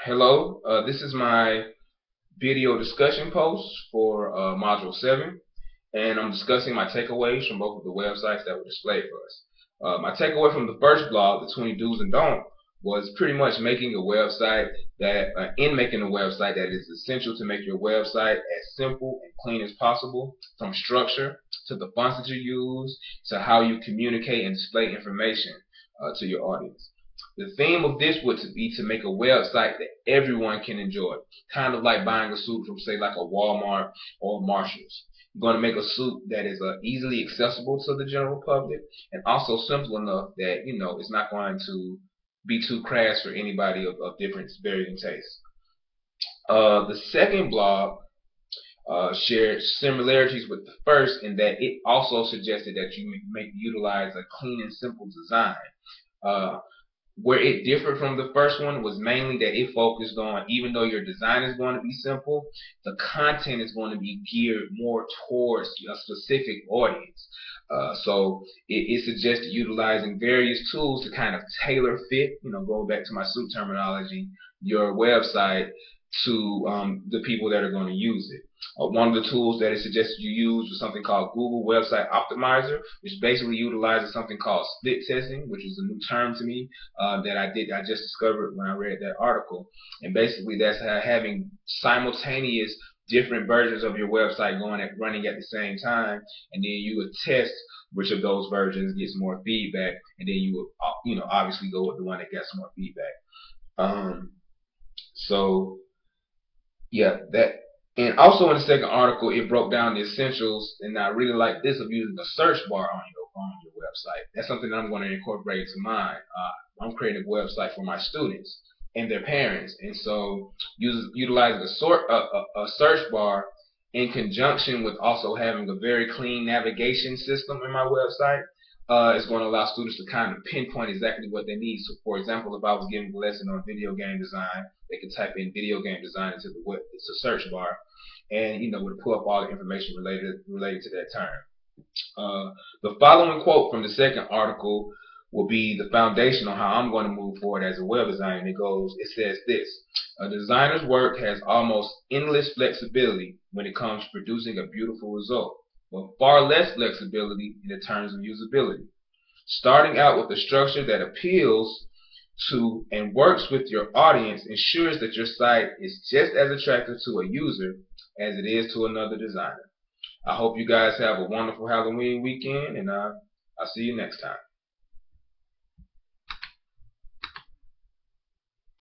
Hello, this is my video discussion post for Module 7, and I'm discussing my takeaways from both of the websites that were displayed for us. My takeaway from the first blog, the 20 do's and don'ts, was pretty much making a website making a website that is essential to make your website as simple and clean as possible, from structure to the fonts that you use to how you communicate and display information to your audience. The theme of this would be to make a website that everyone can enjoy, kind of like buying a suit from, say, like a Walmart or Marshalls. You're going to make a suit that is easily accessible to the general public and also simple enough that it's not going to be too crass for anybody of different varying tastes. The second blog shared similarities with the first in that it also suggested that you utilize a clean and simple design. Where it differed from the first one was mainly that it focused on, even though your design is going to be simple, the content is going to be geared more towards a specific audience. So it suggested utilizing various tools to kind of tailor fit, going back to my suit terminology, your website to the people that are going to use it. One of the tools that it suggested you use was something called Google Website Optimizer, which basically utilizes something called split testing, which is a new term to me that I just discovered when I read that article. And basically that's having simultaneous different versions of your website running at the same time, and then you would test which of those versions gets more feedback, and then you would obviously go with the one that gets more feedback. So yeah, that. And also in the second article, it broke down the essentials, and I really like this, of using the search bar on your website. That's something that I'm going to incorporate into mine. I'm creating a website for my students and their parents, and so utilizing a search bar in conjunction with also having a very clean navigation system in my website is going to allow students to kind of pinpoint exactly what they need. So, for example, if I was giving a lesson on video game design, they could type in video game design into it's a search bar, and would pull up all the information related to that term. The following quote from the second article will be the foundation on how I'm going to move forward as a web designer. It says this: a designer's work has almost endless flexibility when it comes to producing a beautiful result, but far less flexibility in terms of usability. Starting out with a structure that appeals to and works with your audience ensures that your site is just as attractive to a user as it is to another designer. I hope you guys have a wonderful Halloween weekend, and I'll see you next time.